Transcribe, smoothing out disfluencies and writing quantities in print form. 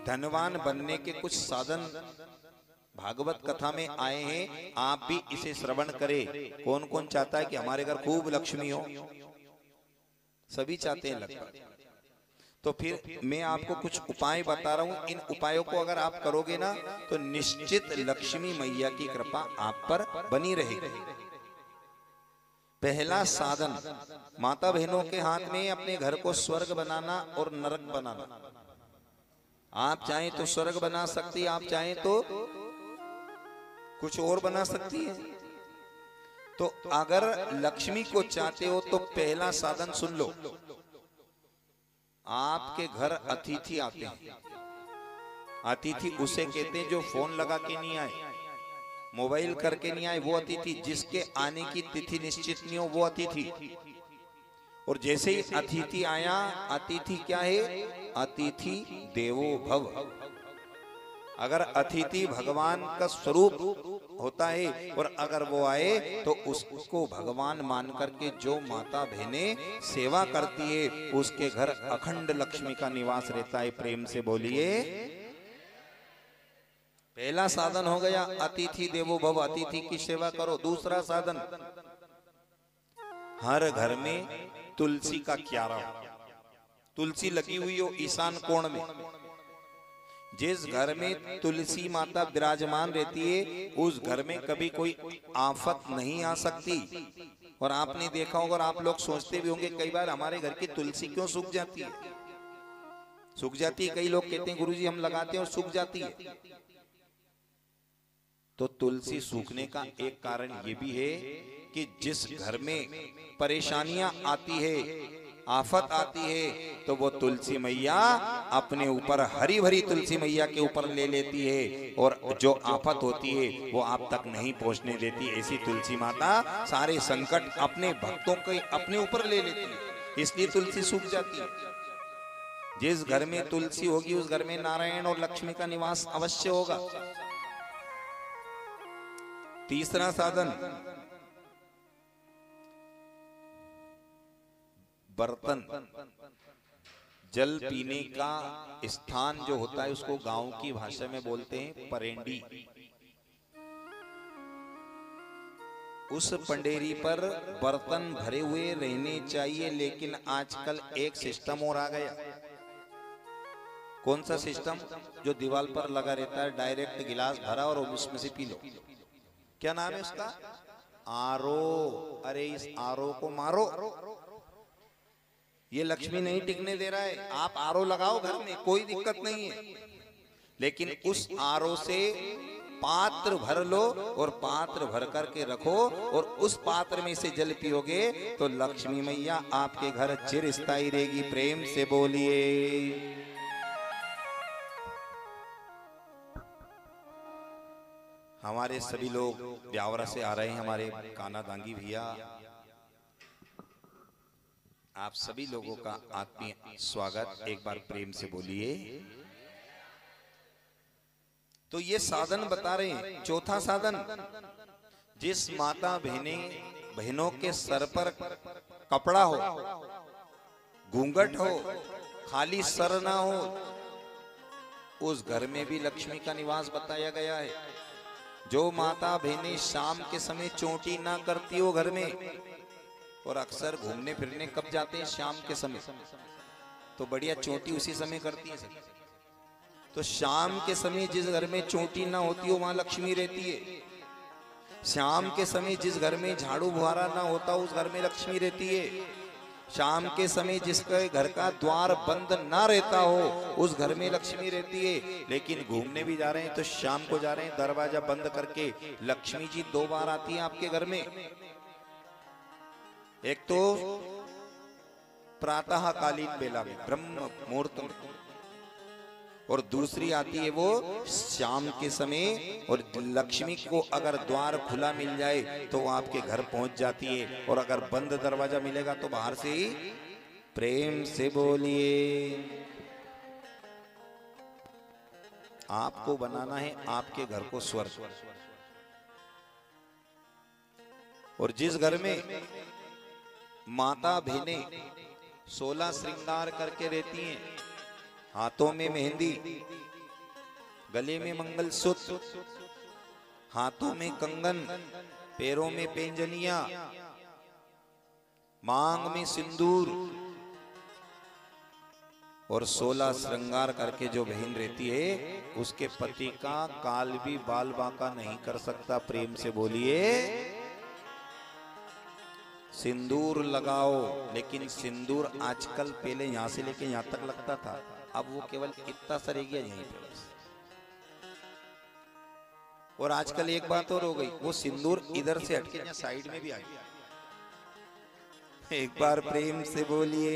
धनवान बनने के कुछ साधन भागवत कथा में आए हैं, आप भी इसे श्रवण करें। कौन कौन चाहता है कि हमारे घर खूब लक्ष्मी हो? सभी चाहते हैं लगभग। तो फिर मैं आपको कुछ उपाय बता रहा हूं, इन उपायों को अगर आप करोगे ना तो निश्चित लक्ष्मी मैया की कृपा आप पर बनी रहेगी। पहला साधन, माता बहनों के हाथ में अपने घर को स्वर्ग बनाना और नरक बनाना। आप चाहें तो स्वर्ग बना सकती है, आप चाहें तो कुछ और बना सकती है। तो अगर लक्ष्मी को चाहते हो तो पहला साधन सुन लो। आपके घर अतिथि आते हैं। अतिथि उसे कहते हैं जो फोन लगा के नहीं आए, मोबाइल करके नहीं आए, वो अतिथि। जिसके आने की तिथि निश्चित नहीं हो वो अतिथि। और जैसे ही अतिथि आया, अतिथि क्या है? अतिथि देवो भव। अगर अतिथि भगवान का स्वरूप होता है और अगर वो आए तो उसको भगवान मान करके जो माता बहनें सेवा करती है उसके घर अखंड लक्ष्मी का निवास रहता है। प्रेम से बोलिए। पहला साधन हो गया अतिथि देवो भव, अतिथि की सेवा करो। दूसरा साधन, हर घर में तुलसी का क्यारा, तुलसी लगी हुई हो ईशान कोण में। जिस घर में तुलसी माता विराजमान रहती है उस घर में कभी कोई आफत नहीं आ सकती। और आपने देखा होगा और आप लोग सोचते भी होंगे कई बार, हमारे घर की तुलसी क्यों सूख जाती है? सूख जाती है, कई लोग कहते हैं गुरुजी हम लगाते हैं और सूख जाती है। तो तुलसी सूखने का एक कारण ये भी है कि जिस घर में परेशानियां आती है, आफत आती है, तो वो तुलसी मैया अपने ऊपर, हरी भरी तुलसी मैया के ऊपर ले लेती है और जो आफत होती है वो आप तक नहीं पहुंचने देती। ऐसी तुलसी माता सारे संकट अपने भक्तों के अपने ऊपर ले लेती है, इसलिए तुलसी सूख जाती है। जिस घर में तुलसी होगी उस घर में नारायण और लक्ष्मी का निवास अवश्य होगा। तीसरा साधन, बर्तन, जल पीने का स्थान जो होता है उसको गांव की भाषा में बोलते हैं परेंडी। उस पंडेरी पर बर्तन भरे हुए रहने चाहिए। लेकिन आजकल एक सिस्टम और आ गया। कौन सा सिस्टम? जो दीवार पर लगा रहता है, डायरेक्ट गिलास भरा और उसमें से पी लो। क्या नाम है उसका? आरो। अरे इस आरो को मारो, ये लक्ष्मी नहीं टिकने दे रहा है। आप आरो लगाओ घर में, कोई दिक्कत नहीं है, लेकिन उस आरो से पात्र भर लो और पात्र भर करके रखो और उस पात्र में से जल पियोगे तो लक्ष्मी मैया आपके घर चिरस्थायी रहेगी। प्रेम से बोलिए। हमारे सभी लोग ब्यावरा से आ रहे हैं, हमारे काना दांगी भैया, आप सभी लोगों का आत्मीय स्वागत। एक बार प्रेम से बोलिए। तो ये साधन बता रहे हैं। चौथा साधन, जिस माता बहनों के सर पर कपड़ा हो, घूंघट हो, खाली सर ना हो, उस घर में भी लक्ष्मी का निवास बताया गया है। जो माता बहनें शाम के समय चोटी ना करती हो घर में, और अक्सर घूमने फिरने कब जाते हैं? शाम के समय। तो बढ़िया चोटी उसी समय करती है। तो शाम के समय जिस घर में चोटी ना होती हो वहां लक्ष्मी रहती है। शाम के समय जिस घर में झाड़ू बुहारा ना होता उस घर में लक्ष्मी रहती है। शाम के समय जिसके घर का द्वार बंद ना रहता हो उस घर में लक्ष्मी रहती है। लेकिन घूमने भी जा रहे हैं तो शाम को जा रहे हैं, दरवाजा बंद करके लक्ष्मी जी 2 बार आती है आपके घर में। एक तो प्रातः कालीन बेला में, ब्रह्म मुहूर्त में, और दूसरी आती है वो शाम के समय। और लक्ष्मी को अगर द्वार खुला मिल जाए तो वो आपके घर पहुंच जाती है, और अगर बंद दरवाजा मिलेगा तो बाहर से ही। प्रेम से बोलिए। आपको बनाना है आपके घर को स्वर्ग। और जिस घर में माता बहनें 16 श्रृंगार करके रहती हैं, हाथों में मेहंदी, गले में मंगलसूत्र, हाथों में कंगन, पैरों में पैंजनिया, मांग में सिंदूर और 16 श्रृंगार करके जो बहन रहती है उसके पति का काल भी बाल बांका नहीं कर सकता। प्रेम से बोलिए सिंदूर लगाओ। लेकिन सिंदूर आजकल पहले यहां से लेके यहां तक लगता था, अब वो केवल इतना सा रह गया यहीं पे बस। और आजकल एक बात और हो गई, वो सिंदूर इधर से हटके साइड में भी आ गया। एक बार प्रेम से बोलिए